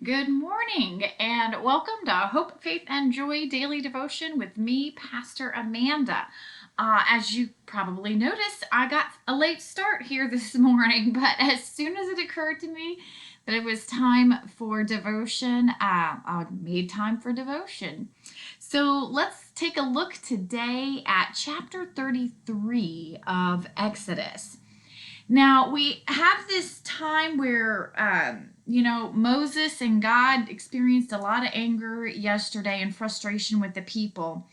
Good morning and welcome to Hope, Faith, and Joy Daily Devotion with me, Pastor Amanda. As you probably noticed, I got a late start here this morning, but as soon as it occurred to me that it was time for devotion, I made time for devotion. So let's take a look today at chapter 33 of Exodus. Now, we have this time where, Moses and God experienced a lot of anger yesterday and frustration with the people.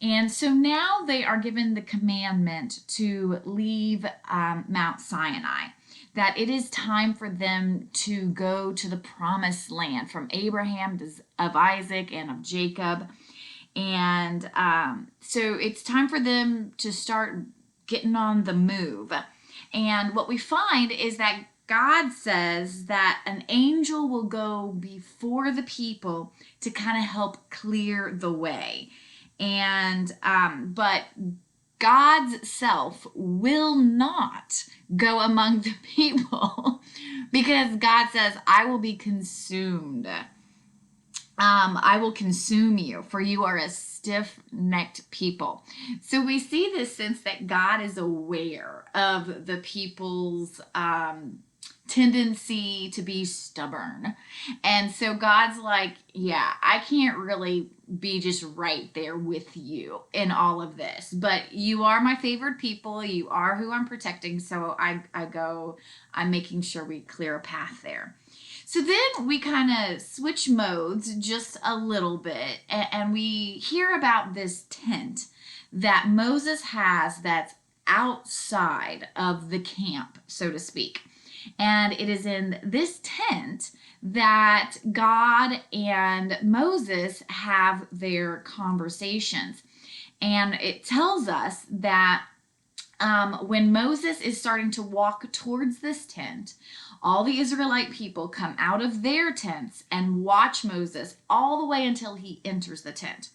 And so now they are given the commandment to leave Mount Sinai, that it is time for them to go to the promised land from Abraham, of Isaac, and of Jacob. And so it's time for them to start getting on the move. And what we find is that God says that an angel will go before the people to kind of help clear the way. And but God's self will not go among the people because God says, I will be consumed. I will consume you, for you are a stiff necked people. So we see this sense that God is aware of the people's tendency to be stubborn. And so God's like, yeah, I can't really be just right there with you in all of this, but you are my favored people. You are who I'm protecting. So I'm making sure we clear a path there. So then we kind of switch modes just a little bit, and we hear about this tent that Moses has that's outside of the camp, so to speak. And it is in this tent that God and Moses have their conversations. And it tells us that when Moses is starting to walk towards this tent, all the Israelite people come out of their tents and watch Moses all the way until he enters the tent.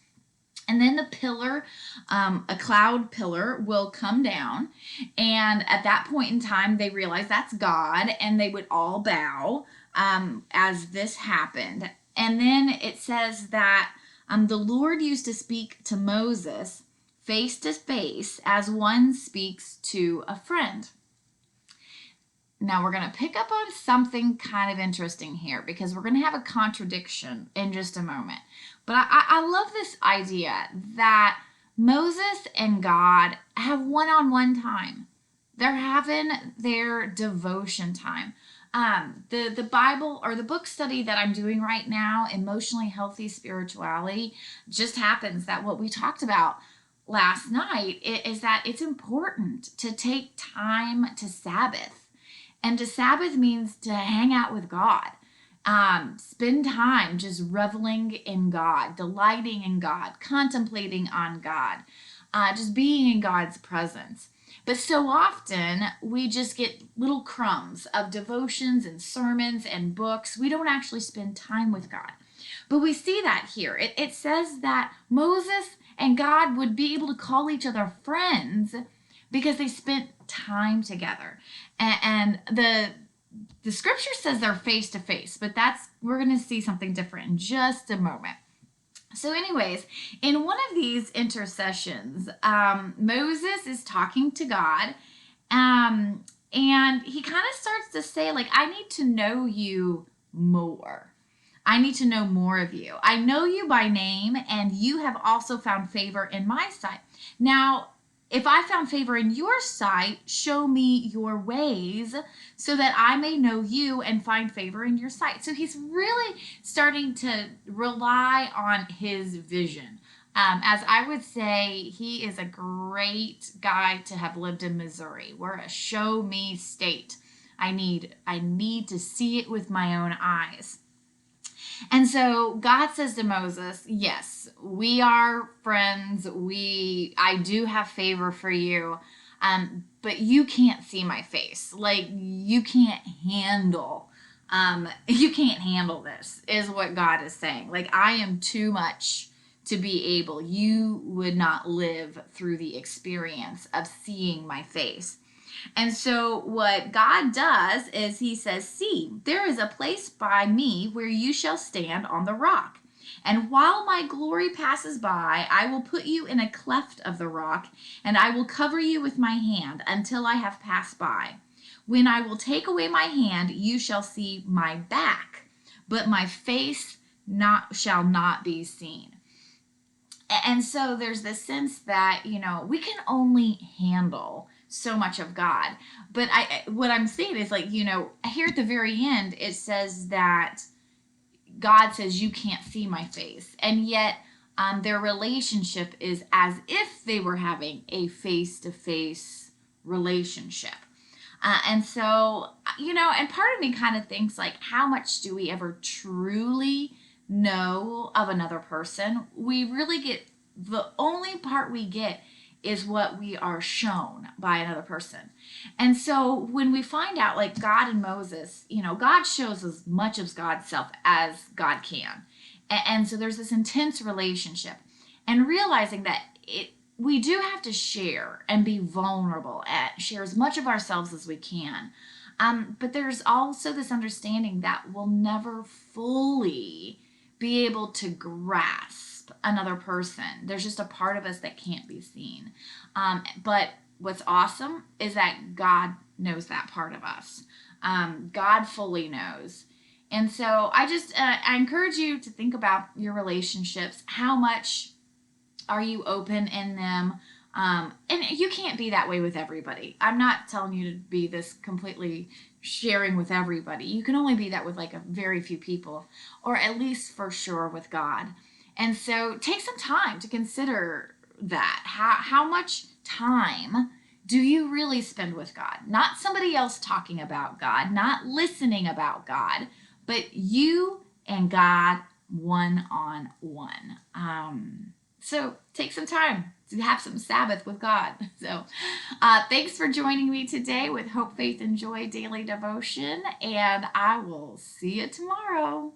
And then the pillar, a cloud pillar, will come down. And at that point in time, they realize that's God, and they would all bow as this happened. And then it says that the Lord used to speak to Moses face to face as one speaks to a friend. Now we're going to pick up on something kind of interesting here because we're going to have a contradiction in just a moment. But I love this idea that Moses and God have one-on-one time. They're having their devotion time. The Bible or the book study that I'm doing right now, Emotionally Healthy Spirituality, just happens that what we talked about last night is that it's important to take time to Sabbath. And to Sabbath means to hang out with God. Spend time just reveling in God, delighting in God, contemplating on God, just being in God's presence. But so often we just get little crumbs of devotions and sermons and books. We don't actually spend time with God. But we see that here. It says that Moses and God would be able to call each other friends because they spent time together. And the scripture says they're face to face, but we're going to see something different in just a moment. So anyways, in one of these intercessions, Moses is talking to God, and he kind of starts to say, like, I need to know you more. I need to know more of you. I know you by name, and you have also found favor in my sight. Now, if I found favor in your sight, show me your ways so that I may know you and find favor in your sight. So he's really starting to rely on his vision. As I would say, he is a great guy to have lived in Missouri. We're a show me state. I need to see it with my own eyes. And so God says to Moses, yes, we are friends. I do have favor for you. But you can't see my face. Like you can't handle this is what God is saying. Like I am too much to be able. You would not live through the experience of seeing my face. And so what God does is he says, see, there is a place by me where you shall stand on the rock. And while my glory passes by, I will put you in a cleft of the rock, and I will cover you with my hand until I have passed by. When I will take away my hand, you shall see my back, but my face shall not be seen. And so there's this sense that, we can only handle so much of God. But what I'm saying is, like, here at the very end, it says that God says, you can't see my face. And yet their relationship is as if they were having a face-to-face relationship. And so, and part of me kind of thinks, like, how much do we ever truly know of another person? We really get, the only part we get is what we are shown by another person. And so when we find out, like God and Moses, God shows as much of God's self as God can. And so there's this intense relationship, and realizing that we do have to share and be vulnerable and share as much of ourselves as we can. But there's also this understanding that we'll never fully be able to grasp another person. There's just a part of us that can't be seen. But what's awesome is that God knows that part of us. God fully knows. And so I encourage you to think about your relationships. How much are you open in them? And you can't be that way with everybody. I'm not telling you to be this completely sharing with everybody. You can only be that with like a very few people, or at least for sure with God. And so take some time to consider that. How much time do you really spend with God? Not somebody else talking about God, not listening about God, but you and God one-on-one. So take some time to have some Sabbath with God. So thanks for joining me today with Hope, Faith, and Joy Daily Devotion, and I will see you tomorrow.